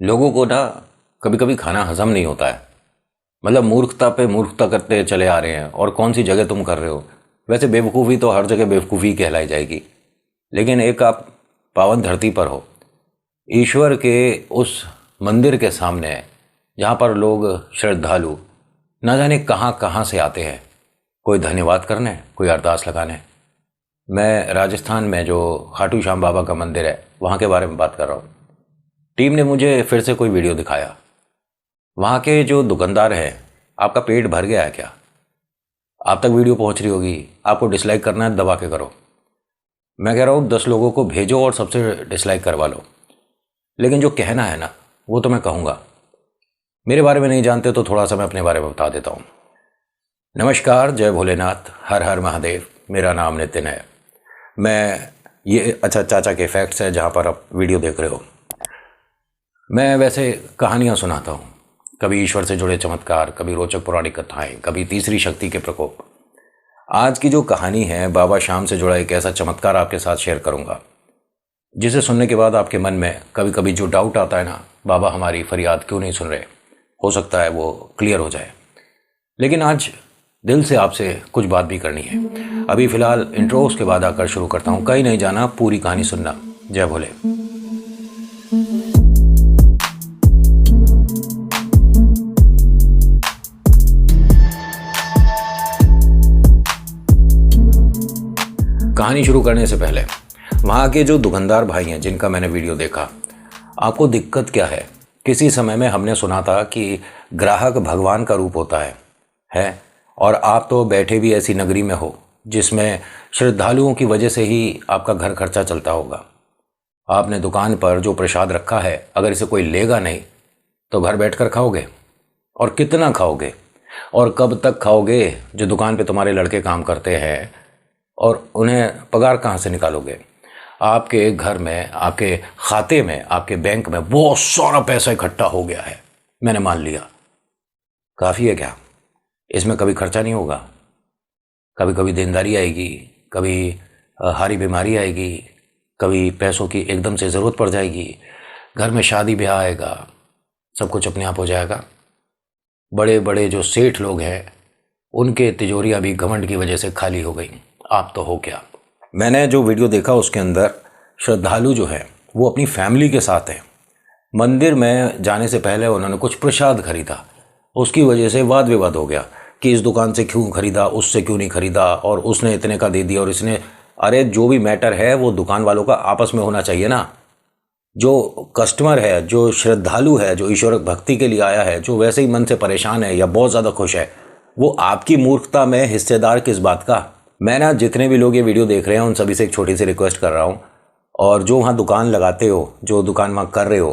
लोगों को ना कभी कभी खाना हजम नहीं होता है। मतलब मूर्खता पे मूर्खता करते चले आ रहे हैं। और कौन सी जगह तुम कर रहे हो। वैसे बेवकूफ़ी तो हर जगह बेवकूफ़ी कहलाई जाएगी, लेकिन एक आप पावन धरती पर हो, ईश्वर के उस मंदिर के सामने, जहाँ पर लोग श्रद्धालु ना जाने कहाँ कहाँ से आते हैं, कोई धन्यवाद करने, कोई अरदास लगाने। मैं राजस्थान में जो खाटू श्याम बाबा का मंदिर है वहाँ के बारे में बात कर रहा हूँ। टीम ने मुझे फिर से कोई वीडियो दिखाया। वहाँ के जो दुकानदार हैं, आपका पेट भर गया है क्या? आप तक वीडियो पहुँच रही होगी, आपको डिसलाइक करना है दबा के करो। मैं कह रहा हूँ 10 लोगों को भेजो और सबसे डिसलाइक करवा लो। लेकिन जो कहना है ना, वो तो मैं कहूँगा। मेरे बारे में नहीं जानते तो थोड़ा सा मैं अपने बारे में बता देता हूँ। नमस्कार, जय भोलेनाथ, हर हर महादेव। मेरा नाम नितिन है। मैं ये अच्छा चाचा के फैक्ट्स है जहाँ पर आप वीडियो देख रहे हो। मैं वैसे कहानियाँ सुनाता हूँ, कभी ईश्वर से जुड़े चमत्कार, कभी रोचक पौराणिक कथाएं, कभी तीसरी शक्ति के प्रकोप। आज की जो कहानी है, बाबा श्याम से जुड़ा एक ऐसा चमत्कार आपके साथ शेयर करूँगा जिसे सुनने के बाद आपके मन में कभी कभी जो डाउट आता है ना, बाबा हमारी फरियाद क्यों नहीं सुन रहे, हो सकता है वो क्लियर हो जाए। लेकिन आज दिल से आपसे कुछ बात भी करनी है। अभी फिलहाल इंट्रो, उसके बाद आकर शुरू करता हूँ। कहीं नहीं जाना, पूरी कहानी सुनना। जय भोले। कहानी शुरू करने से पहले, वहाँ के जो दुकानदार भाई हैं जिनका मैंने वीडियो देखा, आपको दिक्कत क्या है? किसी समय में हमने सुना था कि ग्राहक भगवान का रूप होता है। और आप तो बैठे भी ऐसी नगरी में हो जिसमें श्रद्धालुओं की वजह से ही आपका घर खर्चा चलता होगा। आपने दुकान पर जो प्रसाद रखा है, अगर इसे कोई लेगा नहीं तो घर बैठकर खाओगे, और कितना खाओगे और कब तक खाओगे? जो दुकान पे तुम्हारे लड़के काम करते हैं, और उन्हें पगार कहाँ से निकालोगे? आपके घर में, आपके खाते में, आपके बैंक में बहुत सारा पैसा इकट्ठा हो गया है, मैंने मान लिया। काफ़ी है क्या? इसमें कभी खर्चा नहीं होगा? कभी कभी देनदारी आएगी, कभी हारी बीमारी आएगी, कभी पैसों की एकदम से ज़रूरत पड़ जाएगी, घर में शादी ब्याह आएगा, सब कुछ अपने आप हो जाएगा। बड़े बड़े जो सेठ लोग हैं, उनके तिजोरियाँ भी घमंड की वजह से खाली हो गई। आप तो हो क्या? मैंने जो वीडियो देखा उसके अंदर श्रद्धालु जो है वो अपनी फैमिली के साथ है। मंदिर में जाने से पहले उन्होंने कुछ प्रसाद खरीदा, उसकी वजह से वाद विवाद हो गया कि इस दुकान से क्यों खरीदा, उससे क्यों नहीं खरीदा, और उसने इतने का दे दिया और इसने। अरे जो भी मैटर है वो दुकान वालों का आपस में होना चाहिए ना। जो कस्टमर है, जो श्रद्धालु है, जो ईश्वर भक्ति के लिए आया है, जो वैसे ही मन से परेशान है या बहुत ज़्यादा खुश है, वो आपकी मूर्खता में हिस्सेदार किस बात का? मैं ना जितने भी लोग ये वीडियो देख रहे हैं उन सभी से एक छोटी सी रिक्वेस्ट कर रहा हूँ, और जो वहाँ दुकान लगाते हो, जो दुकान वहाँ कर रहे हो,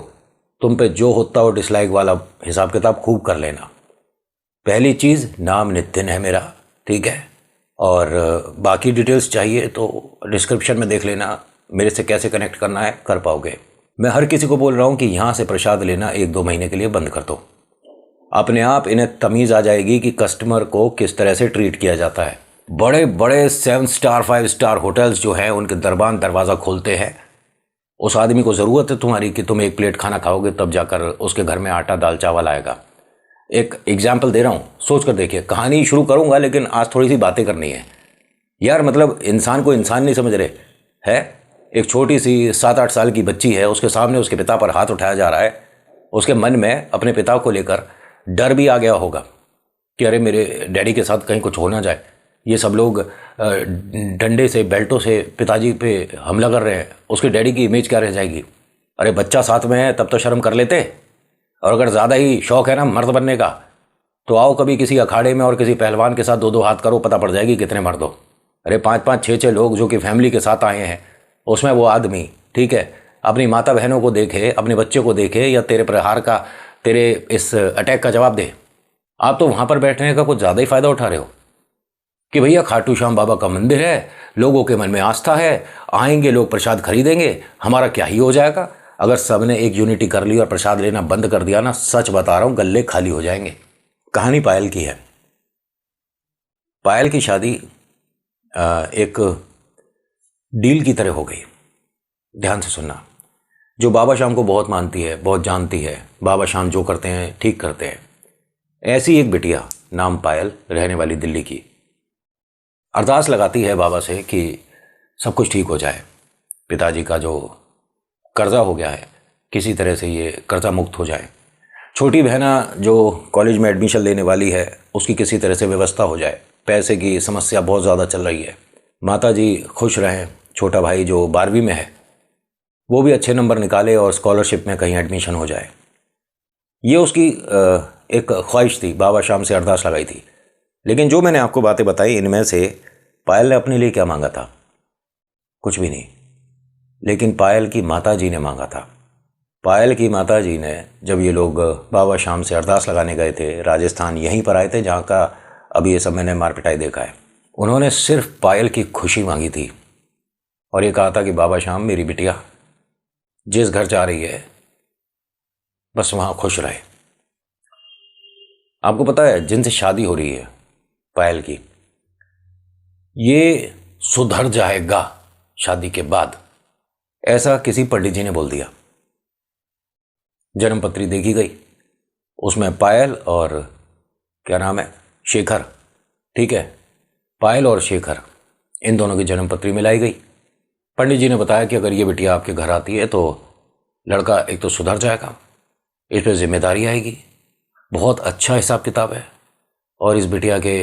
तुम पे जो होता हो डिसलाइक वाला हिसाब किताब खूब कर लेना। पहली चीज़, नाम नितिन है मेरा, ठीक है? और बाकी डिटेल्स चाहिए तो डिस्क्रिप्शन में देख लेना, मेरे से कैसे कनेक्ट करना है कर पाओगे। मैं हर किसी को बोल रहा हूँ कि यहाँ से प्रसाद लेना 1-2 महीने के लिए बंद कर दो। अपने आप इन्हें तमीज़ आ जाएगी कि कस्टमर को किस तरह से ट्रीट किया जाता है। बड़े बड़े 7 स्टार 5 स्टार होटल्स जो हैं, उनके दरबान दरवाज़ा खोलते हैं। उस आदमी को ज़रूरत है तुम्हारी कि तुम एक प्लेट खाना खाओगे तब जाकर उसके घर में आटा दाल चावल आएगा। एक एग्जाम्पल दे रहा हूँ, सोच कर देखिए। कहानी शुरू करूँगा लेकिन आज थोड़ी सी बातें करनी है यार। मतलब इंसान को इंसान नहीं समझ रहे है। एक छोटी सी 7-8 साल की बच्ची है, उसके सामने उसके पिता पर हाथ उठाया जा रहा है। उसके मन में अपने पिता को लेकर डर भी आ गया होगा कि अरे मेरे डैडी के साथ कहीं कुछ हो ना जाए। ये सब लोग डंडे से, बेल्टों से पिताजी पे हमला कर रहे हैं, उसके डैडी की इमेज क्या रह जाएगी? अरे बच्चा साथ में है तब तो शर्म कर लेते। और अगर ज़्यादा ही शौक है ना मर्द बनने का, तो आओ कभी किसी अखाड़े में और किसी पहलवान के साथ 2-2 हाथ करो, पता पड़ जाएगी कितने मर्द हो। अरे 5-5 6-6 लोग जो कि फैमिली के साथ आए हैं, उसमें वो आदमी, ठीक है, अपनी माता बहनों को देखे, अपने बच्चे को देखे, या तेरे प्रहार का, तेरे इस अटैक का जवाब दे। आप तो वहाँ पर बैठने का कुछ ज़्यादा ही फ़ायदा उठा रहे हो कि भैया खाटू श्याम बाबा का मंदिर है, लोगों के मन में आस्था है, आएंगे लोग प्रसाद खरीदेंगे, हमारा क्या ही हो जाएगा? अगर सबने एक यूनिटी कर ली और प्रसाद लेना बंद कर दिया ना, सच बता रहा हूँ, गल्ले खाली हो जाएंगे। कहानी पायल की है। पायल की शादी एक डील की तरह हो गई। ध्यान से सुनना। जो बाबा शाम को बहुत मानती है, बहुत जानती है, बाबा शाम जो करते हैं ठीक करते हैं। ऐसी एक बिटिया नाम पायल, रहने वाली दिल्ली की, अरदास लगाती है बाबा से कि सब कुछ ठीक हो जाए, पिताजी का जो कर्जा हो गया है किसी तरह से ये कर्जा मुक्त हो जाए, छोटी बहना जो कॉलेज में एडमिशन लेने वाली है उसकी किसी तरह से व्यवस्था हो जाए, पैसे की समस्या बहुत ज़्यादा चल रही है, माता जी खुश रहें, छोटा भाई जो 12वीं में है वो भी अच्छे नंबर निकाले और स्कॉलरशिप में कहीं एडमिशन हो जाए। ये उसकी एक ख्वाहिश थी, बाबा शाम से अरदास लगाई थी। लेकिन जो मैंने आपको बातें बताई इनमें से पायल ने अपने लिए क्या मांगा था? कुछ भी नहीं। लेकिन पायल की माता जी ने मांगा था। पायल की माता जी ने, जब ये लोग बाबा शाम से अरदास लगाने गए थे, राजस्थान यहीं पर आए थे जहाँ का अभी ये सब मैंने मार पिटाई देखा है, उन्होंने सिर्फ पायल की खुशी मांगी थी और ये कहा था कि बाबा शाम मेरी बिटिया जिस घर जा रही है बस वहाँ खुश रहे। आपको पता है जिनसे शादी हो रही है पायल की, ये सुधर जाएगा शादी के बाद, ऐसा किसी पंडित जी ने बोल दिया। जन्मपत्री देखी गई, उसमें पायल और क्या नाम है, शेखर, ठीक है, पायल और शेखर इन दोनों की जन्मपत्री मिलाई गई। पंडित जी ने बताया कि अगर ये बिटिया आपके घर आती है तो लड़का एक तो सुधर जाएगा, इस पर जिम्मेदारी आएगी, बहुत अच्छा हिसाब किताब है, और इस बिटिया के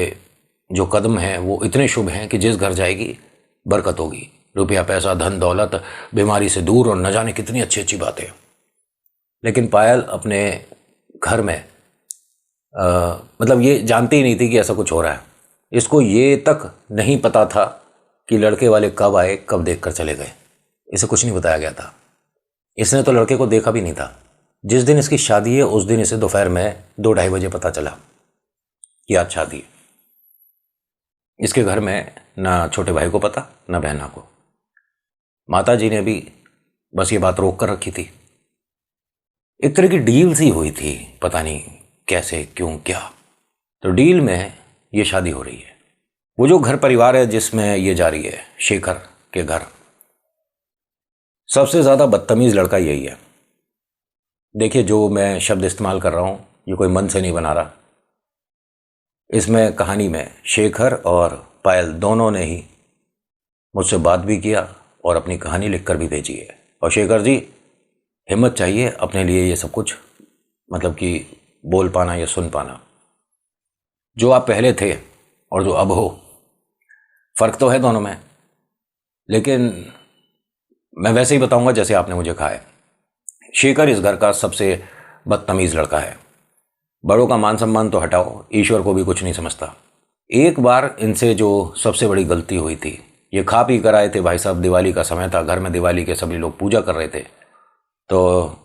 जो कदम हैं वो इतने शुभ हैं कि जिस घर जाएगी बरकत होगी, रुपया पैसा धन दौलत, बीमारी से दूर, और न जाने कितनी अच्छी अच्छी बातें। लेकिन पायल अपने घर में मतलब ये जानती ही नहीं थी कि ऐसा कुछ हो रहा है। इसको ये तक नहीं पता था कि लड़के वाले कब आए, कब देख कर चले गए, इसे कुछ नहीं बताया गया था। इसने तो लड़के को देखा भी नहीं था। जिस दिन इसकी शादी है उस दिन इसे दोपहर में 2-2:30 बजे पता चला कि आज शादी है। इसके घर में ना छोटे भाई को पता, ना बहना को। माता जी ने भी बस ये बात रोक कर रखी थी। एक तरह की डील सी हुई थी, पता नहीं कैसे क्यों क्या। तो डील में ये शादी हो रही है। वो जो घर परिवार है जिसमें ये जा रही है, शेखर के घर, सबसे ज़्यादा बदतमीज़ लड़का यही है। देखिए जो मैं शब्द इस्तेमाल कर रहा हूँ ये कोई मन से नहीं बना रहा। इसमें कहानी में शेखर और पायल दोनों ने ही मुझसे बात भी किया और अपनी कहानी लिखकर भी भेजी है। और शेखर जी, हिम्मत चाहिए अपने लिए ये सब कुछ मतलब कि बोल पाना या सुन पाना। जो आप पहले थे और जो अब हो, फ़र्क तो है दोनों में, लेकिन मैं वैसे ही बताऊंगा जैसे आपने मुझे कहा है। शेखर इस घर का सबसे बदतमीज़ लड़का है। बड़ों का मान सम्मान तो हटाओ, ईश्वर को भी कुछ नहीं समझता। एक बार इनसे जो सबसे बड़ी गलती हुई थी, ये खा पी कर आए थे भाई साहब, दिवाली का समय था, घर में दिवाली के सभी लोग पूजा कर रहे थे, तो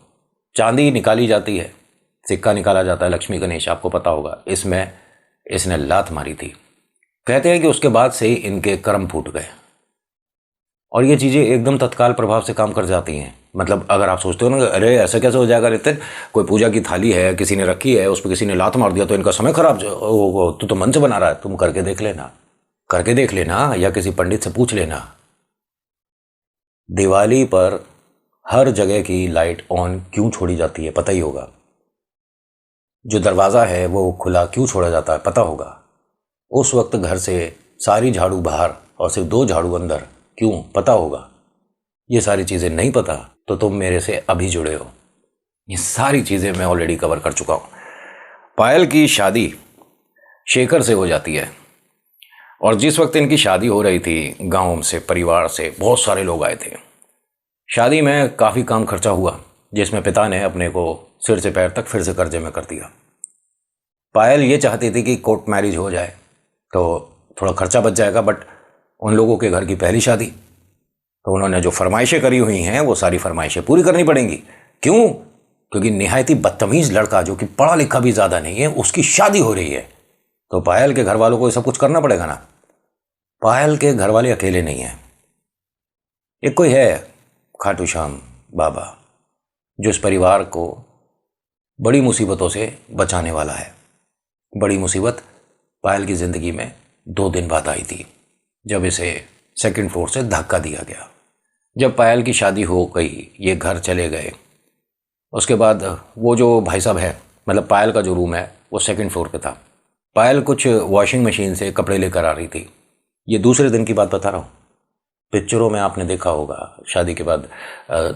चांदी निकाली जाती है, सिक्का निकाला जाता है, लक्ष्मी गणेश आपको पता होगा, इसमें इसने लात मारी थी। कहते हैं कि उसके बाद से ही इनके कर्म फूट गए और ये चीज़ें एकदम तत्काल प्रभाव से काम कर जाती हैं। मतलब अगर आप सोचते हो ना अरे ऐसा कैसे हो जाएगा नितिन, कोई पूजा की थाली है, किसी ने रखी है, उस पर किसी ने लात मार दिया तो इनका समय खराब, तू तो मन से बना रहा है, तुम करके देख लेना, करके देख लेना, या किसी पंडित से पूछ लेना। दिवाली पर हर जगह की लाइट ऑन क्यों छोड़ी जाती है पता ही होगा। जो दरवाज़ा है वो खुला क्यों छोड़ा जाता है पता होगा। उस वक्त घर से सारी झाड़ू बाहर और सिर्फ 2 झाड़ू अंदर क्यों पता होगा। ये सारी चीज़ें नहीं पता तो तुम मेरे से अभी जुड़े हो। ये सारी चीज़ें मैं ऑलरेडी कवर कर चुका हूँ। पायल की शादी शेखर से हो जाती है और जिस वक्त इनकी शादी हो रही थी, गांव से, परिवार से बहुत सारे लोग आए थे। शादी में काफ़ी काम खर्चा हुआ जिसमें पिता ने अपने को सिर से पैर तक फिर से कर्जे में कर दिया। पायल ये चाहती थी कि कोर्ट मैरिज हो जाए तो थोड़ा खर्चा बच जाएगा, बट उन लोगों के घर की पहली शादी, तो उन्होंने जो फरमाइशें करी हुई हैं वो सारी फरमाइशें पूरी करनी पड़ेंगी। क्यों? क्योंकि निहायती बदतमीज़ लड़का जो कि पढ़ा लिखा भी ज़्यादा नहीं है, उसकी शादी हो रही है, तो पायल के घर वालों को ये सब कुछ करना पड़ेगा ना। पायल के घर वाले अकेले नहीं हैं, एक कोई है खाटू श्याम बाबा जो इस परिवार को बड़ी मुसीबतों से बचाने वाला है। बड़ी मुसीबत पायल की ज़िंदगी में 2 दिन बाद आई थी जब इसे 2nd फ्लोर से धक्का दिया गया। जब पायल की शादी हो गई, ये घर चले गए, उसके बाद वो जो भाई साहब है, मतलब पायल का जो रूम है वो सेकंड फ्लोर पे था। पायल कुछ वॉशिंग मशीन से कपड़े लेकर आ रही थी। ये दूसरे दिन की बात बता रहा हूँ। पिक्चरों में आपने देखा होगा शादी के बाद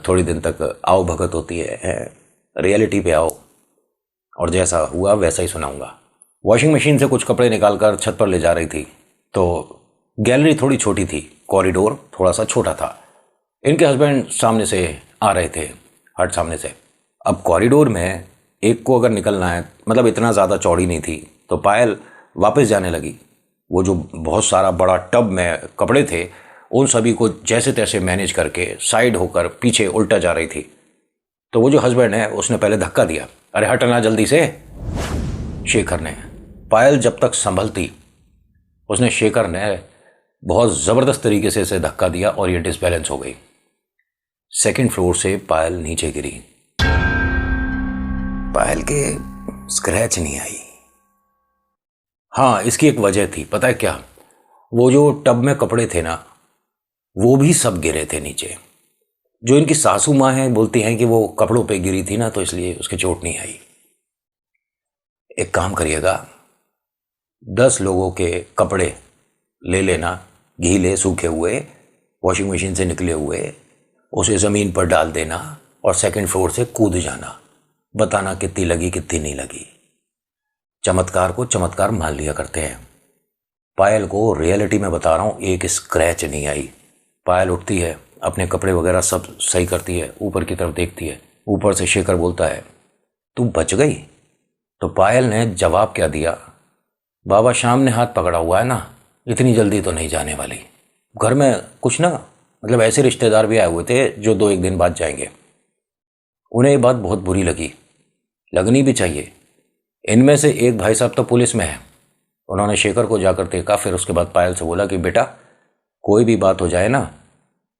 थोड़ी दिन तक आओ भगत होती है, रियलिटी पे आओ, और जैसा हुआ वैसा ही सुनाऊंगा। वॉशिंग मशीन से कुछ कपड़े निकालकर छत पर ले जा रही थी, तो गैलरी थोड़ी छोटी थी, कॉरिडोर थोड़ा सा छोटा था। इनके हस्बैंड सामने से आ रहे थे, हट सामने से। अब कॉरिडोर में एक को अगर निकलना है, मतलब इतना ज़्यादा चौड़ी नहीं थी, तो पायल वापस जाने लगी। वो जो बहुत सारा बड़ा टब में कपड़े थे, उन सभी को जैसे तैसे मैनेज करके साइड होकर पीछे उल्टा जा रही थी। तो वो जो हस्बैंड है उसने पहले धक्का दिया, अरे हटना जल्दी से। शेखर ने, पायल जब तक संभलती, उसने शेखर ने बहुत ज़बरदस्त तरीके से इसे धक्का दिया और ये डिसबैलेंस हो गई। सेकंड फ्लोर से पायल नीचे गिरी। पायल के स्क्रैच नहीं आई। हाँ, इसकी एक वजह थी, पता है क्या? वो जो टब में कपड़े थे ना, वो भी सब गिरे थे नीचे। जो इनकी सासू माँ है बोलती हैं कि वो कपड़ों पे गिरी थी ना, तो इसलिए उसके चोट नहीं आई। एक काम करिएगा, 10 लोगों के कपड़े ले लेना, गीले सूखे हुए, वॉशिंग मशीन से निकले हुए, उसे ज़मीन पर डाल देना और सेकंड फ्लोर से कूद जाना। बताना कितनी लगी कितनी नहीं लगी। चमत्कार को चमत्कार मान लिया करते हैं। पायल को रियलिटी में बता रहा हूँ, एक स्क्रैच नहीं आई। पायल उठती है, अपने कपड़े वगैरह सब सही करती है, ऊपर की तरफ देखती है। ऊपर से शेखर बोलता है, तू बच गई? तो पायल ने जवाब क्या दिया, बाबा शाम ने हाथ पकड़ा हुआ है ना, इतनी जल्दी तो नहीं जाने वाली। घर में कुछ ना, मतलब ऐसे रिश्तेदार भी आए हुए थे जो 2-1 दिन बाद जाएंगे। उन्हें ये बात बहुत बुरी लगी, लगनी भी चाहिए। इनमें से एक भाई साहब तो पुलिस में है। उन्होंने शेखर को जाकर देखा, फिर उसके बाद पायल से बोला कि बेटा कोई भी बात हो जाए ना,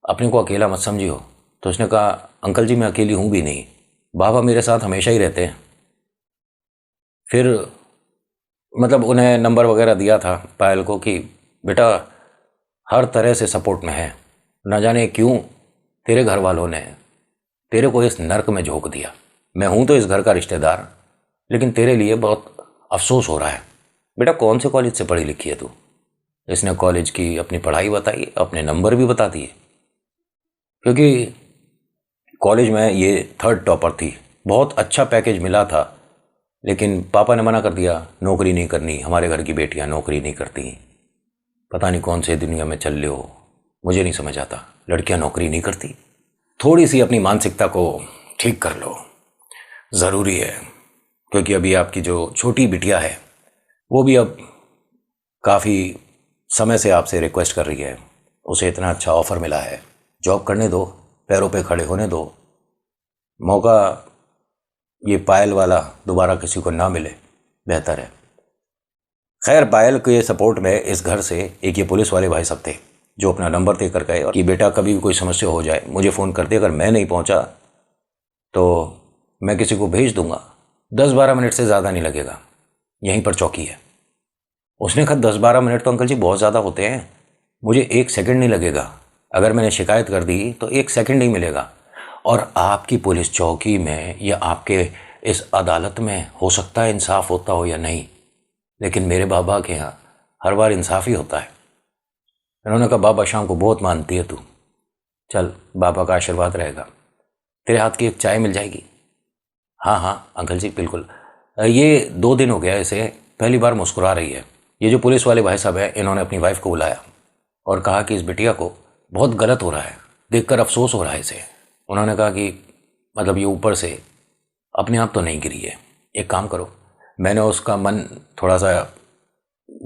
अपने को अकेला मत समझियो। तो उसने कहा, अंकल जी मैं अकेली हूँ भी नहीं, बाबा मेरे साथ हमेशा ही रहते हैं। फिर मतलब उन्हें नंबर वगैरह दिया था पायल को कि बेटा हर तरह से सपोर्ट में है, न जाने क्यों तेरे घर वालों ने तेरे को इस नर्क में झोंक दिया। मैं हूँ तो इस घर का रिश्तेदार, लेकिन तेरे लिए बहुत अफसोस हो रहा है। बेटा कौन से कॉलेज से पढ़ी लिखी है तू? इसने कॉलेज की अपनी पढ़ाई बताई, अपने नंबर भी बता दिए, क्योंकि कॉलेज में ये 3rd टॉपर थी। बहुत अच्छा पैकेज मिला था, लेकिन पापा ने मना कर दिया, नौकरी नहीं करनी, हमारे घर की बेटियां नौकरी नहीं करती। पता नहीं कौन से दुनिया में चल रहे हो, मुझे नहीं समझ आता, लड़कियां नौकरी नहीं करती। थोड़ी सी अपनी मानसिकता को ठीक कर लो, ज़रूरी है। क्योंकि अभी आपकी जो छोटी बिटिया है वो भी अब काफ़ी समय से आपसे रिक्वेस्ट कर रही है। उसे इतना अच्छा ऑफ़र मिला है, जॉब करने दो, पैरों पे खड़े होने दो। मौका ये पायल वाला दोबारा किसी को ना मिले, बेहतर है। खैर पायल के सपोर्ट में इस घर से एक ये पुलिस वाले भाई साहब थे जो अपना नंबर देकर गए और कि बेटा कभी भी कोई समस्या हो जाए मुझे फ़ोन कर दे, अगर मैं नहीं पहुंचा तो मैं किसी को भेज दूंगा, 10-12 मिनट से ज़्यादा नहीं लगेगा, यहीं पर चौकी है। उसने कहा 10-12 मिनट तो अंकल जी बहुत ज़्यादा होते हैं, मुझे 1 सेकंड नहीं लगेगा। अगर मैंने शिकायत कर दी तो 1 सेकंड नहीं मिलेगा। और आपकी पुलिस चौकी में या आपके इस अदालत में हो सकता है इंसाफ होता हो या नहीं, लेकिन मेरे बाबा के यहाँ हर बार इंसाफ ही होता है। इन्होंने कहा बाबा शाम को बहुत मानती है तू, चल बाबा का आशीर्वाद रहेगा, तेरे हाथ की एक चाय मिल जाएगी। हाँ हाँ अंकल जी बिल्कुल। ये 2 दिन हो गया इसे, पहली बार मुस्कुरा रही है। ये जो पुलिस वाले भाई साहब हैं, इन्होंने अपनी वाइफ को बुलाया और कहा कि इस बिटिया को बहुत गलत हो रहा है, देखकर अफसोस हो रहा है इसे। उन्होंने कहा कि मतलब ये ऊपर से अपने आप तो नहीं गिरी है, एक काम करो, मैंने उसका मन थोड़ा सा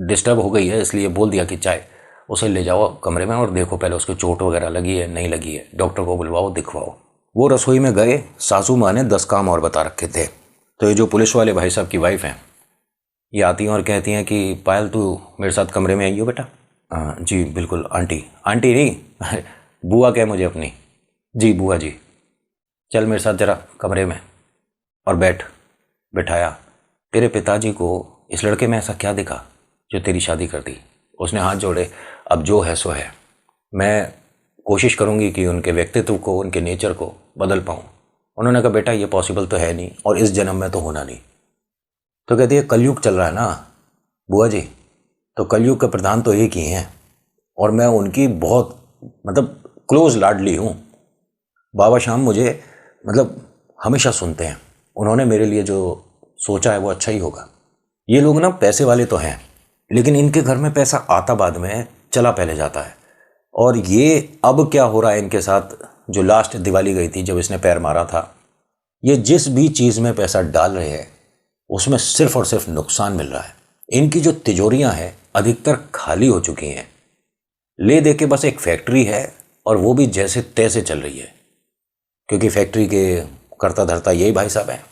डिस्टर्ब हो गई है इसलिए बोल दिया कि चाय, उसे ले जाओ कमरे में और देखो पहले उसको चोट वगैरह लगी है नहीं लगी है, डॉक्टर को बुलवाओ दिखवाओ। वो रसोई में गए, सासू माँ ने 10 काम और बता रखे थे। तो ये जो पुलिस वाले भाई साहब की वाइफ हैं, ये आती हैं और कहती हैं कि पायल तू मेरे साथ कमरे में आई हो बेटा। जी बिल्कुल आंटी। आंटी नहीं बुआ कह मुझे अपनी। जी बुआ जी, चल मेरे साथ ज़रा कमरे में और बैठाया। तेरे पिताजी को इस लड़के में ऐसा क्या दिखा जो तेरी शादी कर दी? उसने हाथ जोड़े, अब जो है सो है, मैं कोशिश करूँगी कि उनके व्यक्तित्व को, उनके नेचर को बदल पाऊँ। उन्होंने कहा बेटा ये पॉसिबल तो है नहीं और इस जन्म में तो होना नहीं। तो कहती है कलयुग चल रहा है ना बुआ जी, तो कलयुग के प्रधान तो एक ही हैं और मैं उनकी बहुत क्लोज लाडली हूँ। बाबा श्याम मुझे हमेशा सुनते हैं, उन्होंने मेरे लिए जो सोचा है वो अच्छा ही होगा। ये लोग ना पैसे वाले तो हैं, लेकिन इनके घर में पैसा आता बाद में, चला पहले जाता है। और ये अब क्या हो रहा है इनके साथ, जो लास्ट दिवाली गई थी जब इसने पैर मारा था, ये जिस भी चीज़ में पैसा डाल रहे हैं उसमें सिर्फ और सिर्फ नुकसान मिल रहा है। इनकी जो तिजोरियां हैं अधिकतर खाली हो चुकी हैं, ले दे के बस एक फैक्ट्री है और वो भी जैसे तैसे चल रही है, क्योंकि फैक्ट्री के करता धरता यही भाई साहब हैं।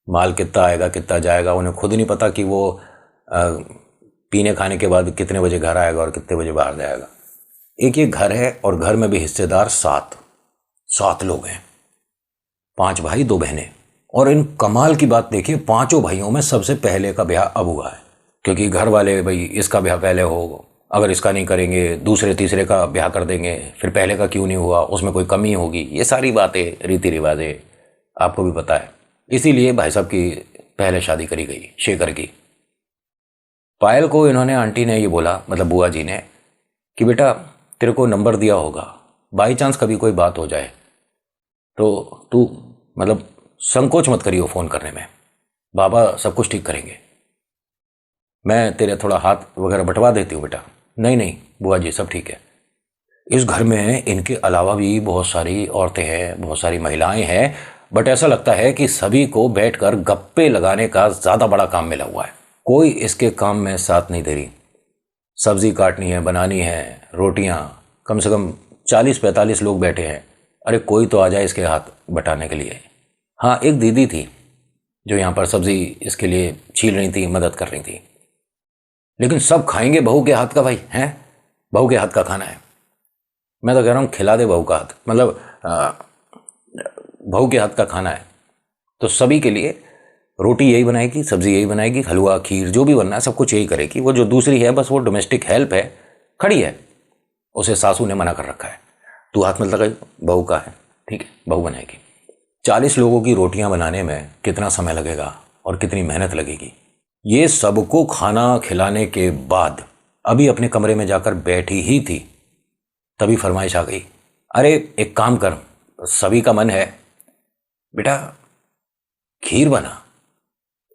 माल कितना आएगा कितना जाएगा उन्हें खुद नहीं पता कि वो पीने खाने के बाद कितने बजे घर आएगा और कितने बजे बाहर जाएगा। एक ये घर है और घर में भी हिस्सेदार 7 लोग हैं, 5 भाई 2 बहनें। और इन कमाल की बात देखिए, 5 भाइयों में सबसे पहले का ब्याह अब हुआ है, क्योंकि घर वाले भाई इसका ब्याह पहले हो, अगर इसका नहीं करेंगे दूसरे तीसरे का ब्याह कर देंगे, फिर पहले का क्यों नहीं हुआ, उसमें कोई कमी होगी। ये सारी बातें रीति रिवाजें आपको भी पता है। इसीलिए भाई साहब की पहले शादी करी गई शेखर की। पायल को इन्होंने, आंटी ने ये बोला, बुआ जी ने, कि बेटा तेरे को नंबर दिया होगा, बाई चांस कभी कोई बात हो जाए तो तू संकोच मत करियो फ़ोन करने में, बाबा सब कुछ ठीक करेंगे, मैं तेरे थोड़ा हाथ वगैरह बंटवा देती हूँ बेटा। नहीं बुआ जी सब ठीक है। इस घर में इनके अलावा भी बहुत सारी औरतें हैं, बहुत सारी महिलाएं हैं, बट ऐसा लगता है कि सभी को बैठकर गप्पे लगाने का ज़्यादा बड़ा काम मिला हुआ है। कोई इसके काम में साथ नहीं दे रही। सब्जी काटनी है, बनानी है, रोटियां, कम से कम 40-45 लोग बैठे हैं, अरे कोई तो आ जाए इसके हाथ बटाने के लिए। हाँ, एक दीदी थी जो यहाँ पर सब्जी इसके लिए छील रही थी, मदद कर रही थी, लेकिन सब खाएंगे बहू के हाथ का। भाई हैं, बहू के हाथ का खाना है, मैं तो कह रहा हूँ खिला दे बहू का हाथ, बहू के हाथ का खाना है तो सभी के लिए रोटी यही बनाएगी, सब्जी यही बनाएगी, हलवा खीर जो भी बनना है सब कुछ यही करेगी। वो जो दूसरी है बस वो डोमेस्टिक हेल्प है, खड़ी है, उसे सासू ने मना कर रखा है, तू हाथ मत लगा, बहू का है, ठीक है बहू बनाएगी। 40 लोगों की रोटियां बनाने में कितना समय लगेगा और कितनी मेहनत लगेगी। ये सबको खाना खिलाने के बाद अभी अपने कमरे में जाकर बैठी ही थी, तभी फरमाइश आ गई, अरे एक काम कर, सभी का मन है बेटा, खीर बना।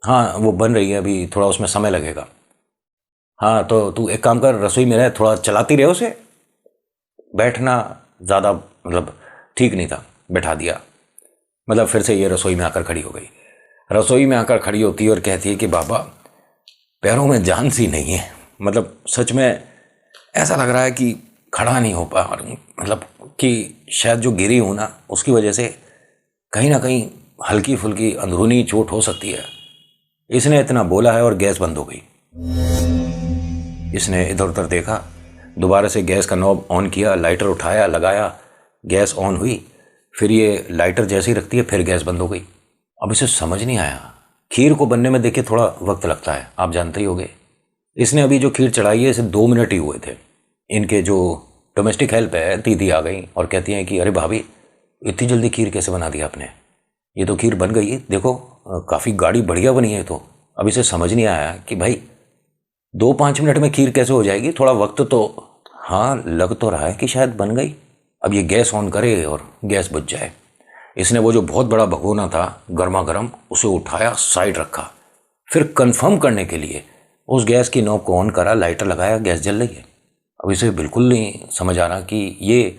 हाँ वो बन रही है अभी, थोड़ा उसमें समय लगेगा। हाँ तो तू एक काम कर, रसोई में रह, थोड़ा चलाती रहे उसे, बैठना ज़्यादा ठीक नहीं था, बैठा दिया। फिर से ये रसोई में आकर खड़ी हो गई। रसोई में आकर खड़ी होती है और कहती है कि बाबा पैरों में जान सी नहीं है, सच में ऐसा लग रहा है कि खड़ा नहीं हो पा, कि शायद जो गिरी हूँ ना उसकी वजह से कहीं ना कहीं हल्की फुल्की अंदरूनी चोट हो सकती है। इसने इतना बोला है और गैस बंद हो गई। इसने इधर उधर देखा, दोबारा से गैस का नॉब ऑन किया, लाइटर उठाया, लगाया, गैस ऑन हुई, फिर ये लाइटर जैसे ही रखती है फिर गैस बंद हो गई। अब इसे समझ नहीं आया, खीर को बनने में देखिए थोड़ा वक्त लगता है, आप जानते ही होंगे। इसने अभी जो खीर चढ़ाई है इसे 2 मिनट ही हुए थे। इनके जो डोमेस्टिक हेल्प है दीदी आ गई और कहती हैं कि अरे भाभी इतनी जल्दी खीर कैसे बना दिया आपने, ये तो खीर बन गई, देखो काफ़ी गाढ़ी बढ़िया बनी है। तो अब इसे समझ नहीं आया कि भाई 2-5 मिनट में खीर कैसे हो जाएगी, थोड़ा वक्त तो, हाँ लग तो रहा है कि शायद बन गई। अब ये गैस ऑन करे और गैस बुझ जाए। इसने वो जो बहुत बड़ा भगोना था गर्मा गर्म, उसे उठाया, साइड रखा, फिर कंफर्म करने के लिए उस गैस की नॉब को ऑन करा, लाइटर लगाया, गैस जल रही है। अब इसे बिल्कुल नहीं समझ आ रहा कि ये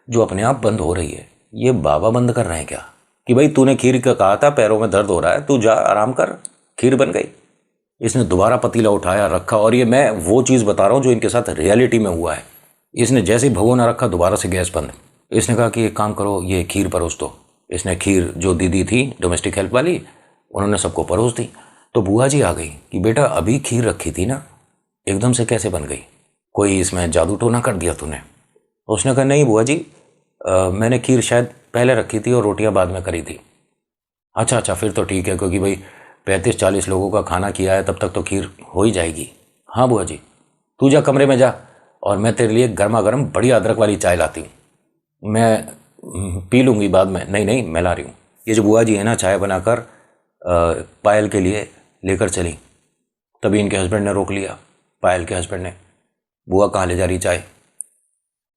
जो अपने आप बंद हो रही है ये बाबा बंद कर रहे हैं क्या, कि भाई तूने खीर का कहा था, पैरों में दर्द हो रहा है, तू जा आराम कर, खीर बन गई। इसने दोबारा पतीला उठाया, रखा, और ये मैं वो चीज़ बता रहा हूँ जो इनके साथ रियलिटी में हुआ है। इसने जैसे ही भगोना रखा दोबारा से गैस बंद। इसने कहा कि एक काम करो, ये खीर परोस दो। इसने खीर जो दीदी थी डोमेस्टिक हेल्प वाली, उन्होंने सबको परोस दी। तो बुआ जी आ गई कि बेटा अभी खीर रखी थी ना, एकदम से कैसे बन गई, कोई इसमें जादू टोना कर दिया तूने? उसने कहा नहीं बुआ जी, मैंने खीर शायद पहले रखी थी और रोटियां बाद में करी थी। अच्छा फिर तो ठीक है, क्योंकि भाई 35-40 लोगों का खाना किया है, तब तक तो खीर हो ही जाएगी। हाँ बुआ जी, तू जा कमरे में जा और मैं तेरे लिए गर्मा गर्म बढ़िया अदरक वाली चाय लाती हूँ। मैं पी लूँगी बाद में। नहीं नहीं, मैं ला रही हूँ। ये जो बुआ जी है ना, चाय बनाकर पायल के लिए लेकर चली, तभी इनके हस्बैंड ने रोक लिया। पायल के हस्बैंड ने, बुआ कहाँ ले जा रही चाय?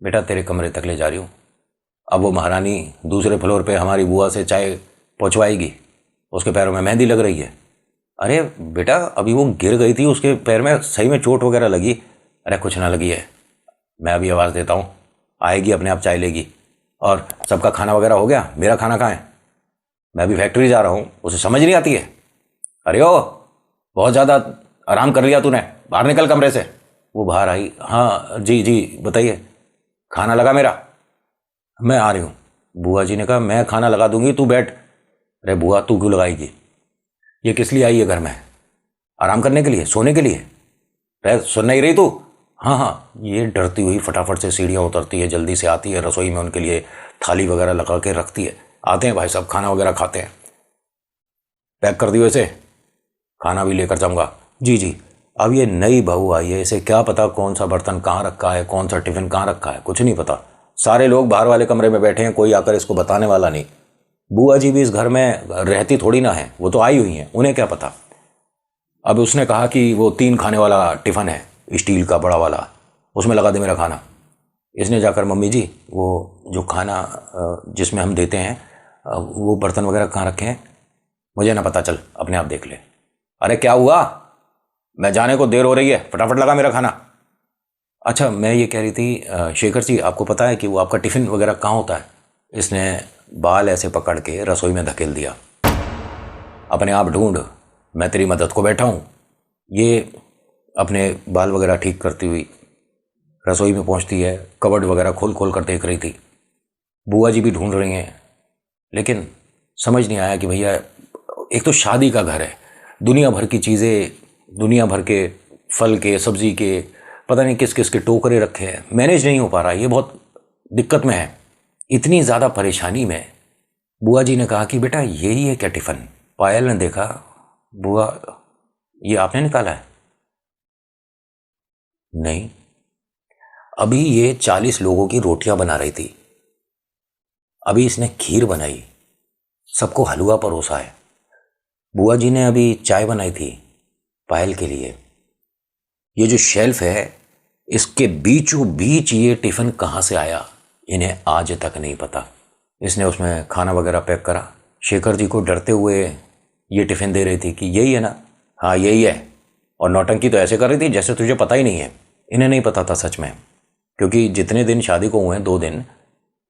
बेटा तेरे कमरे तक ले जा रही हूँ। अब वो महारानी दूसरे फ्लोर पे हमारी बुआ से चाय पहुँचवाएगी, उसके पैरों में मेहंदी लग रही है। अरे बेटा अभी वो गिर गई थी, उसके पैर में सही में चोट वगैरह लगी? अरे कुछ ना लगी है, मैं अभी आवाज़ देता हूँ, आएगी अपने आप चाय लेगी। और सबका खाना वगैरह हो गया? मेरा खाना कहाँ है? मैं अभी फैक्ट्री जा रहा हूँ, उसे समझ नहीं आती है। अरे ओ, बहुत ज़्यादा आराम कर लिया तूने, बाहर निकल कमरे से। वो बाहर आई। हाँ जी जी बताइए, खाना लगा मेरा? मैं आ रही हूँ। बुआ जी ने कहा मैं खाना लगा दूंगी, तू बैठ। अरे बुआ तू क्यों लगाएगी? ये किस लिए आई है घर में? आराम करने के लिए, सोने के लिए? अरे सुन नहीं रही तू? हाँ हाँ। ये डरती हुई फटाफट से सीढ़ियाँ उतरती है, जल्दी से आती है, रसोई में उनके लिए थाली वगैरह लगा के रखती है। आते हैं भाई साहब, खाना वगैरह खाते हैं। पैक कर दियो इसे, खाना भी लेकर जाऊँगा। जी जी। अब ये नई बहू आई है, इसे क्या पता कौन सा बर्तन कहाँ रखा है, कौन सा टिफ़िन कहाँ रखा है, कुछ नहीं पता। सारे लोग बाहर वाले कमरे में बैठे हैं, कोई आकर इसको बताने वाला नहीं। बुआ जी भी इस घर में रहती थोड़ी ना है, वो तो आई हुई हैं, उन्हें क्या पता। अब उसने कहा कि वो 3 खाने वाला टिफ़िन है, स्टील का बड़ा वाला, उसमें लगा दे मेरा खाना। इसने जाकर मम्मी जी वो जो खाना जिसमें हम देते हैं वो बर्तन वगैरह कहाँ रखे हैं? मुझे ना पता, चल अपने आप देख ले। अरे क्या हुआ? मैं जाने को देर हो रही है, फटाफट लगा मेरा खाना। अच्छा मैं ये कह रही थी शेखर जी, आपको पता है कि वो आपका टिफ़िन वगैरह कहाँ होता है? इसने बाल ऐसे पकड़ के रसोई में धकेल दिया। अपने आप ढूंढ, मैं तेरी मदद को बैठा हूँ। ये अपने बाल वगैरह ठीक करती हुई रसोई में पहुँचती है, कबर्ड वगैरह खोल खोल कर देख रही थी। बुआ जी भी ढूंढ रही हैं, लेकिन समझ नहीं आया कि भैया एक तो शादी का घर है, दुनिया भर की चीज़ें, दुनिया भर के फल के, सब्ज़ी के, पता नहीं किस किस के टोकरे रखे हैं, मैनेज नहीं हो पा रहा, ये बहुत दिक्कत में है। इतनी ज़्यादा परेशानी में बुआ जी ने कहा कि बेटा यही है क्या टिफ़िन? पायल ने देखा, बुआ ये आपने निकाला है? नहीं, अभी ये 40 लोगों की रोटियां बना रही थी, अभी इसने खीर बनाई, सबको हलवा परोसा है। बुआ जी ने अभी चाय बनाई थी पायल के लिए। ये जो शेल्फ है इसके बीचों बीच ये टिफ़िन कहाँ से आया, इन्हें आज तक नहीं पता। इसने उसमें खाना वगैरह पैक करा, शेखर जी को डरते हुए ये टिफ़िन दे रही थी कि यही है ना? हाँ यही है। और नौटंकी तो ऐसे कर रही थी जैसे तुझे पता ही नहीं है। इन्हें नहीं पता था सच में, क्योंकि जितने दिन शादी को हुए हैं 2 दिन,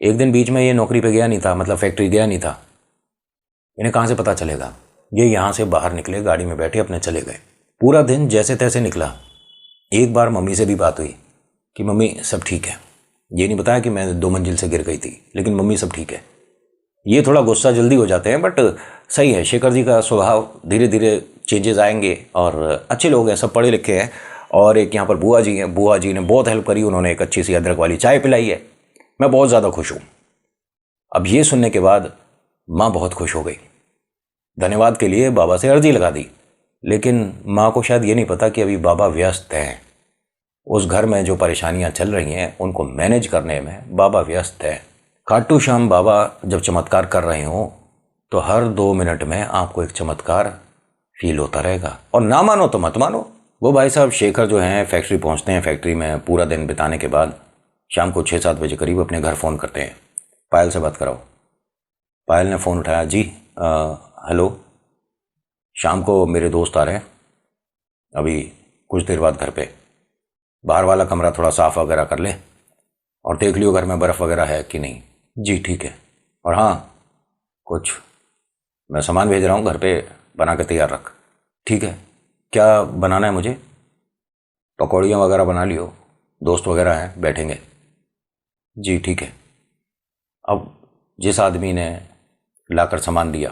एक दिन बीच में ये नौकरी पे गया नहीं था, मतलब फैक्ट्री गया नहीं था। इन्हें कहाँ से पता चलेगा? ये यहाँ से बाहर निकले, गाड़ी में बैठे अपने चले गए। पूरा दिन जैसे तैसे निकला। एक बार मम्मी से भी बात हुई कि मम्मी सब ठीक है। ये नहीं बताया कि मैं 2 मंजिल से गिर गई थी, लेकिन मम्मी सब ठीक है। ये थोड़ा गुस्सा जल्दी हो जाते हैं, बट सही है, शेखर जी का स्वभाव धीरे धीरे चेंजेस आएंगे और अच्छे लोग हैं, सब पढ़े लिखे हैं। और एक यहाँ पर बुआ जी हैं, बुआ जी ने बहुत हेल्प करी, उन्होंने एक अच्छी सी अदरक वाली चाय पिलाई है। मैं बहुत ज़्यादा खुश हूँ। अब ये सुनने के बाद माँ बहुत खुश हो गई, धन्यवाद के लिए बाबा से अर्जी लगा दी। लेकिन माँ को शायद ये नहीं पता कि अभी बाबा व्यस्त हैं। उस घर में जो परेशानियां चल रही हैं उनको मैनेज करने में बाबा व्यस्त है। खाटू श्याम बाबा जब चमत्कार कर रहे हों तो हर 2 मिनट में आपको एक चमत्कार फील होता रहेगा। और ना मानो तो मत मानो। वो भाई साहब शेखर जो हैं फैक्ट्री पहुंचते हैं, फैक्ट्री में पूरा दिन बिताने के बाद शाम को 6-7 बजे करीब अपने घर फ़ोन करते हैं, पायल से बात कराओ। पायल ने फ़ोन उठाया, जी हेलो, शाम को मेरे दोस्त आ रहे हैं, अभी कुछ देर बाद घर पे, बाहर वाला कमरा थोड़ा साफ़ वगैरह कर ले और देख लियो घर में बर्फ़ वगैरह है कि नहीं। जी ठीक है। और हाँ, कुछ मैं सामान भेज रहा हूँ, घर पे बना के तैयार रख। ठीक है, क्या बनाना है मुझे? पकौड़ियाँ वगैरह बना लियो, दोस्त वगैरह हैं बैठेंगे। जी ठीक है। अब जिस आदमी ने लाकर सामान दिया,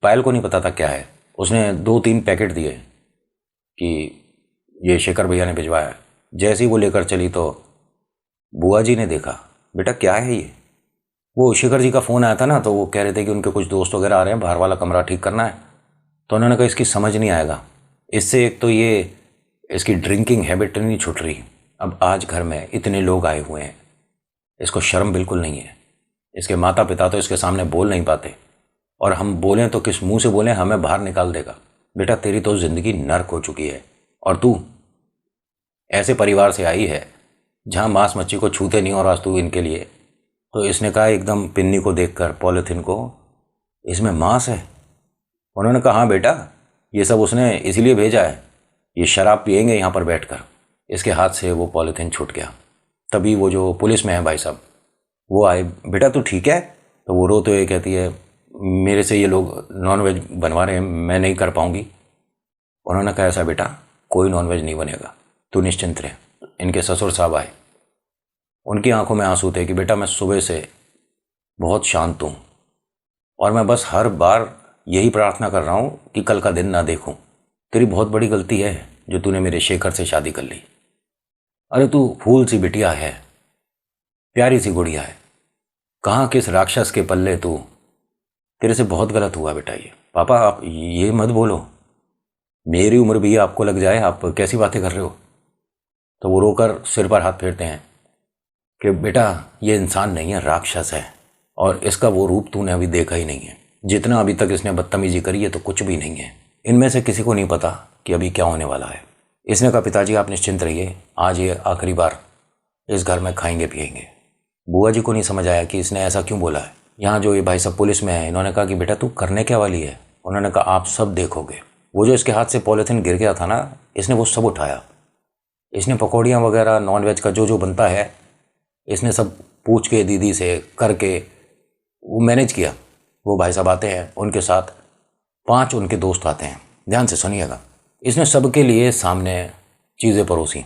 पायल को नहीं पता था क्या है, उसने 2-3 पैकेट दिए कि ये शेखर भैया ने भिजवाया है। जैसे ही वो लेकर चली तो बुआ जी ने देखा, बेटा क्या है ये? वो शेखर जी का फ़ोन आया था ना, तो वो कह रहे थे कि उनके कुछ दोस्त वगैरह आ रहे हैं, बाहर वाला कमरा ठीक करना है। तो उन्होंने कहा इसकी समझ नहीं आएगा, इससे एक तो ये इसकी ड्रिंकिंग हैबिट नहीं छूट रही। अब आज घर में इतने लोग आए हुए हैं, इसको शर्म बिल्कुल नहीं है। इसके माता पिता तो इसके सामने बोल नहीं पाते, और हम बोलें तो किस मुंह से बोलें, हमें बाहर निकाल देगा। बेटा तेरी तो ज़िंदगी नर्क हो चुकी है, और तू ऐसे परिवार से आई है जहाँ मांस मच्छी को छूते नहीं, और आज तू इनके लिए। तो इसने कहा एकदम पिन्नी को देखकर, पॉलीथिन को, इसमें मांस है। उन्होंने कहा हाँ बेटा, ये सब उसने इसीलिए भेजा है, ये शराब पिएंगे यहाँ पर बैठकर। इसके हाथ से वो पॉलीथिन छूट गया। तभी वो जो पुलिस में है भाई साहब, वो आए, बेटा तू ठीक है? तो वो रोते हुए कहती है मेरे से ये लोग नॉनवेज बनवा रहे हैं, मैं नहीं कर पाऊंगी। उन्होंने कहा ऐसा बेटा, कोई नॉनवेज नहीं बनेगा, तू निश्चिंत रहे। इनके ससुर साहब आए, उनकी आंखों में आंसू थे कि बेटा मैं सुबह से बहुत शांत हूँ, और मैं बस हर बार यही प्रार्थना कर रहा हूँ कि कल का दिन ना देखूं। तेरी बहुत बड़ी गलती है जो तूने मेरे शेखर से शादी कर ली। अरे तू फूल सी बिटिया है, प्यारी सी गुड़िया है, कहाँ किस राक्षस के पल्ले तू। तेरे से बहुत गलत हुआ बेटा ये। पापा आप ये मत बोलो, मेरी उम्र भी आपको लग जाए, आप कैसी बातें कर रहे हो। तो वो रोकर सिर पर हाथ फेरते हैं कि बेटा ये इंसान नहीं है, राक्षस है, और इसका वो रूप तूने अभी देखा ही नहीं है। जितना अभी तक इसने बदतमीजी करी है तो कुछ भी नहीं है। इनमें से किसी को नहीं पता कि अभी क्या होने वाला है। इसने कहा पिताजी आप निश्चिंत रहिए, आज ये आखिरी बार इस घर में खाएंगे पिएंगे। बुआ जी को नहीं समझ आया कि इसने ऐसा क्यों बोला है। यहाँ जो ये भाई सब पुलिस में है, इन्होंने कहा कि बेटा तू करने क्या वाली है। उन्होंने कहा आप सब देखोगे। वो जो इसके हाथ से पॉलीथिन गिर गया था ना, इसने वो सब उठाया। इसने पकौड़ियाँ वगैरह नॉनवेज का जो जो बनता है, इसने सब पूछ के दीदी से करके वो मैनेज किया। वो भाई साहब आते हैं, उनके साथ 5 उनके दोस्त आते हैं। ध्यान से सुनिएगा। इसने सबके लिए सामने चीज़ें परोसी।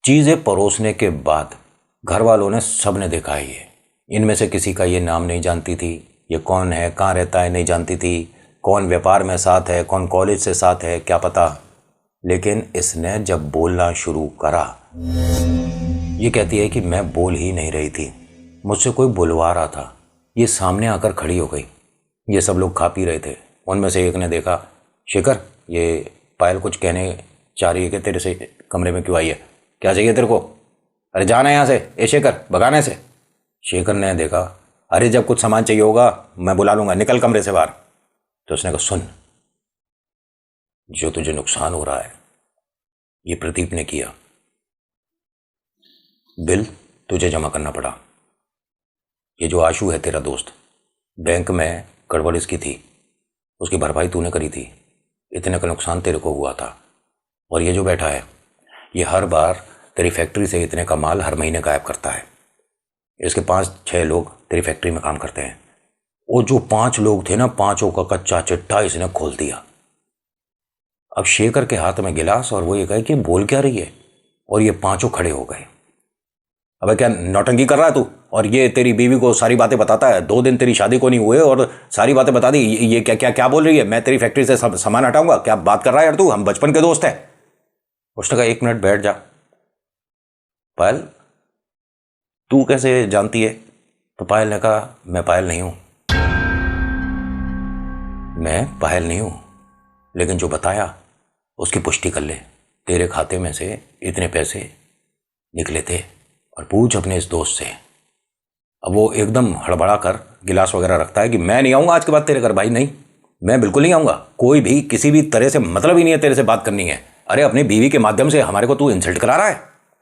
चीज़ें परोसने के बाद घर वालों ने सब ने देखा है। ये इनमें से किसी का ये नाम नहीं जानती थी, ये कौन है, कहाँ रहता है नहीं जानती थी, कौन व्यापार में साथ है, कौन कॉलेज से साथ है, क्या पता। लेकिन इसने जब बोलना शुरू करा, ये कहती है कि मैं बोल ही नहीं रही थी, मुझसे कोई बुलवा रहा था। ये सामने आकर खड़ी हो गई। ये सब लोग खा पी रहे थे। उनमें से एक ने देखा, शेखर ये पायल कुछ कहने चाह रही है कि तेरे से कमरे में क्यों आई है, क्या चाहिए तेरे को? अरे जाना यहाँ से, ए शेखर भगाने से। शेखर ने देखा, अरे जब कुछ सामान चाहिए होगा मैं बुला लूंगा, निकल कमरे से बाहर। तो उसने कहा सुन, जो तुझे नुकसान हो रहा है ये प्रदीप ने किया, बिल तुझे जमा करना पड़ा। ये जो आशु है तेरा दोस्त, बैंक में गड़बड़ इसकी थी, उसकी भरपाई तूने करी थी, इतने का नुकसान तेरे को हुआ था। और ये जो बैठा है, ये हर बार तेरी फैक्ट्री से इतने का माल हर महीने गायब करता है। इसके 5-6 लोग तेरी फैक्ट्री में काम करते हैं। वो जो 5 लोग थे ना, 5 का कच्चा चिट्ठा इसने खोल दिया। अब शेखर के हाथ में गिलास, और वो ये कहे कि बोल क्या रही है, और ये 5 खड़े हो गए। अबे क्या नौटंकी कर रहा है तू? और ये तेरी बीवी को सारी बातें बताता है, 2 दिन तेरी शादी को नहीं हुए और सारी बातें बता दी। ये क्या क्या क्या बोल रही है? मैं तेरी फैक्ट्री से सामान हटाऊंगा? क्या बात कर रहा है यार तू? हम बचपन के दोस्त हैं। उसने कहा 1 मिनट बैठ जा। पायल तू कैसे जानती है? तो पायल ने कहा मैं पायल नहीं हूं, मैं पायल नहीं हूं, लेकिन जो बताया उसकी पुष्टि कर ले। तेरे खाते में से इतने पैसे निकले थे, और पूछ अपने इस दोस्त से। अब वो एकदम हड़बड़ा कर गिलास वगैरह रखता है कि मैं नहीं आऊँगा आज के बाद तेरे घर। भाई नहीं, मैं बिल्कुल नहीं आऊँगा, कोई भी किसी भी तरह से मतलब ही नहीं है तेरे से बात करनी है। अरे अपनी बीवी के माध्यम से हमारे को तू इंसल्ट करा रहा है,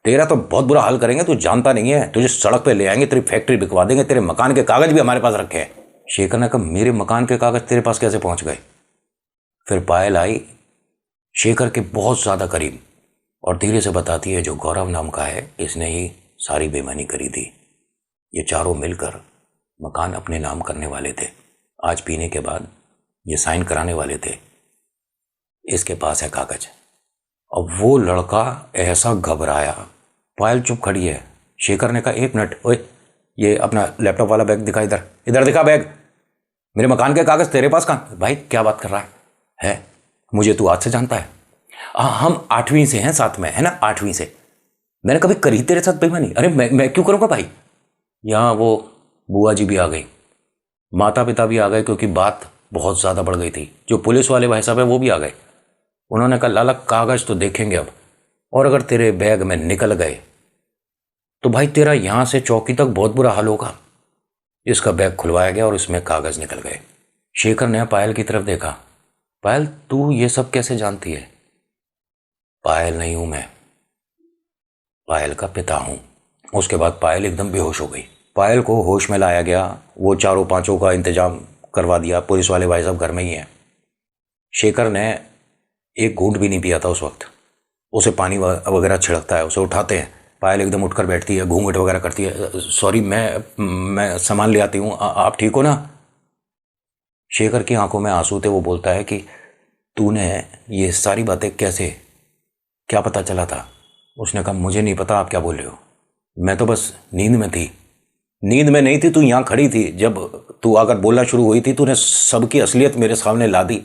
तेरा तो बहुत बुरा हाल करेंगे, तू जानता नहीं है। तुझे सड़क पे ले आएंगे, तेरी फैक्ट्री बिकवा देंगे, तेरे मकान के कागज भी हमारे पास रखे हैं। शेखर ने कहा मेरे मकान के कागज तेरे पास कैसे पहुँच गए? फिर पायल आई शेखर के बहुत ज़्यादा करीब, और धीरे से बताती है जो गौरव नाम का है, इसने ही सारी बेईमानी करी थी। ये चारों मिलकर मकान अपने नाम करने वाले थे। आज पीने के बाद ये साइन कराने वाले थे। इसके पास है कागज। अब वो लड़का ऐसा घबराया। पायल चुप खड़ी है। शेखर ने कहा 1 मिनट, ओए ये अपना लैपटॉप वाला बैग दिखा, इधर इधर दिखा बैग। मेरे मकान के कागज तेरे पास कहाँ? भाई क्या बात कर रहा है? मुझे तू आज से जानता है? हम 8वीं से हैं साथ में, है ना? 8वीं से मैंने कभी करी तेरे साथ बेईमानी? अरे मैं क्यों करूँगा भाई? यहाँ वो बुआ जी भी आ गई, माता पिता भी आ गए, क्योंकि बात बहुत ज़्यादा बढ़ गई थी। जो पुलिस वाले भाई साहब है वो भी आ गए। उन्होंने कहा लाला कागज तो देखेंगे अब, और अगर तेरे बैग में निकल गए तो भाई तेरा यहाँ से चौकी तक बहुत बुरा हाल होगा। इसका बैग खुलवाया गया और उसमें कागज निकल गए। शेखर ने पायल की तरफ देखा। पायल, तू ये सब कैसे जानती है? पायल नहीं हूं मैं, पायल का पिता हूं। उसके बाद पायल एकदम बेहोश हो गई। पायल को होश में लाया गया। वो चारों पांचों का इंतजाम करवा दिया, पुलिस वाले भाई साहब घर में ही हैं। शेखर ने एक घूंट भी नहीं पिया था उस वक्त। उसे पानी वगैरह छिड़कता है, उसे उठाते हैं। पायल एकदम उठकर बैठती है, घूंघट वगैरह करती है। सॉरी, मैं सामान ले आती हूँ, आप ठीक हो ना? शेखर की आंखों में आंसू थे। वो बोलता है कि तूने ये सारी बातें कैसे, क्या पता चला था? उसने कहा, मुझे नहीं पता आप क्या बोल रहे हो, मैं तो बस नींद में थी। नींद में नहीं थी, तू यहाँ खड़ी थी। जब तू आकर बोलना शुरू हुई थी, तूने सबकी असलियत मेरे सामने ला दी।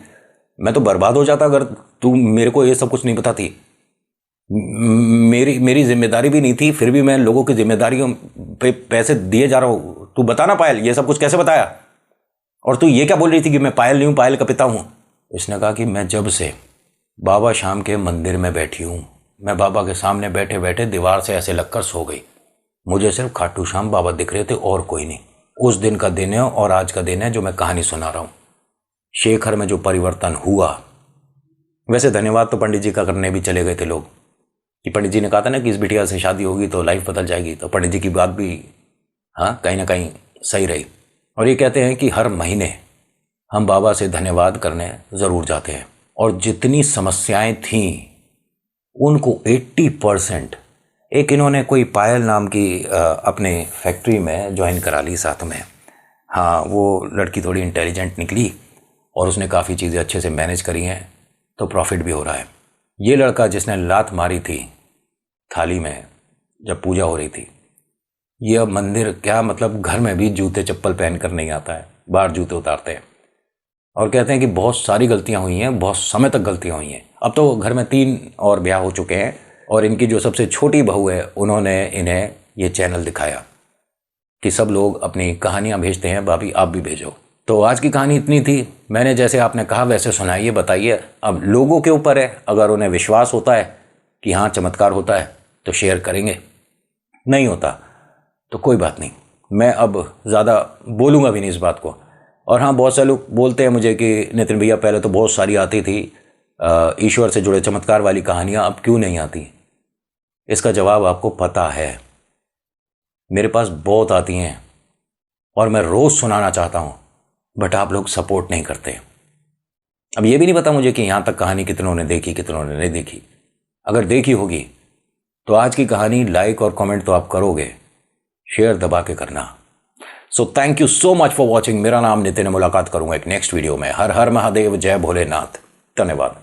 मैं तो बर्बाद हो जाता अगर तू मेरे को ये सब कुछ नहीं बताती। मेरी जिम्मेदारी भी नहीं थी, फिर भी मैं लोगों की जिम्मेदारियों पे पैसे दिए जा रहा हूँ। तू बताना पायल, ये सब कुछ कैसे बताया? और तू ये क्या बोल रही थी कि मैं पायल नहीं हूँ, पायल का पिता हूँ? इसने कहा कि मैं जब से बाबा शाम के मंदिर में बैठी हूँ, मैं बाबा के सामने बैठे बैठे दीवार से ऐसे लगकर सो गई। मुझे सिर्फ खाटू श्याम बाबा दिख रहे थे और कोई नहीं। उस दिन का दिन है और आज का दिन है जो मैं कहानी सुना रहा हूँ। शेखर में जो परिवर्तन हुआ, वैसे धन्यवाद तो पंडित जी का करने भी चले गए थे लोग, कि पंडित जी ने कहा था ना कि इस बिटिया से शादी होगी तो लाइफ बदल जाएगी। तो पंडित जी की बात भी हाँ कहीं ना कहीं सही रही। और ये कहते हैं कि हर महीने हम बाबा से धन्यवाद करने ज़रूर जाते हैं। और जितनी समस्याएं थीं उनको 80%, एक इन्होंने कोई पायल नाम की अपने फैक्ट्री में ज्वाइन करा ली साथ में। हाँ, वो लड़की थोड़ी इंटेलिजेंट निकली और उसने काफ़ी चीज़ें अच्छे से मैनेज करी हैं, तो प्रॉफिट भी हो रहा है। ये लड़का जिसने लात मारी थी थाली में जब पूजा हो रही थी, ये अब मंदिर क्या मतलब घर में भी जूते चप्पल पहन कर नहीं आता है, बाहर जूते उतारते हैं। और कहते हैं कि बहुत सारी गलतियां हुई हैं, बहुत समय तक गलतियां हुई हैं। अब तो घर में 3 और ब्याह हो चुके हैं और इनकी जो सबसे छोटी बहू है उन्होंने इन्हें ये चैनल दिखाया कि सब लोग अपनी कहानियां भेजते हैं, भाभी आप भी भेजो। तो आज की कहानी इतनी थी। मैंने जैसे आपने कहा वैसे सुनाइए, बताइए। अब लोगों के ऊपर है, अगर उन्हें विश्वास होता है कि हाँ चमत्कार होता है तो शेयर करेंगे, नहीं होता तो कोई बात नहीं। मैं अब ज़्यादा बोलूँगा भी नहीं इस बात को। और हाँ, बहुत सारे लोग बोलते हैं मुझे कि नितिन भैया पहले तो बहुत सारी आती थी ईश्वर से जुड़े चमत्कार वाली कहानियाँ, अब क्यों नहीं आती? इसका जवाब आपको पता है। मेरे पास बहुत आती हैं और मैं रोज़ सुनाना चाहता हूँ, बट आप लोग सपोर्ट नहीं करते। अब ये भी नहीं पता मुझे कि यहाँ तक कहानी कितनों ने देखी, कितनों ने नहीं देखी। अगर देखी होगी तो आज की कहानी लाइक और कमेंट तो आप करोगे, शेयर दबा के करना। So thank you so much for watching. मेरा नाम नितिन है, मुलाकात करूंगा एक नेक्स्ट वीडियो में। हर हर महादेव, जय भोलेनाथ, धन्यवाद।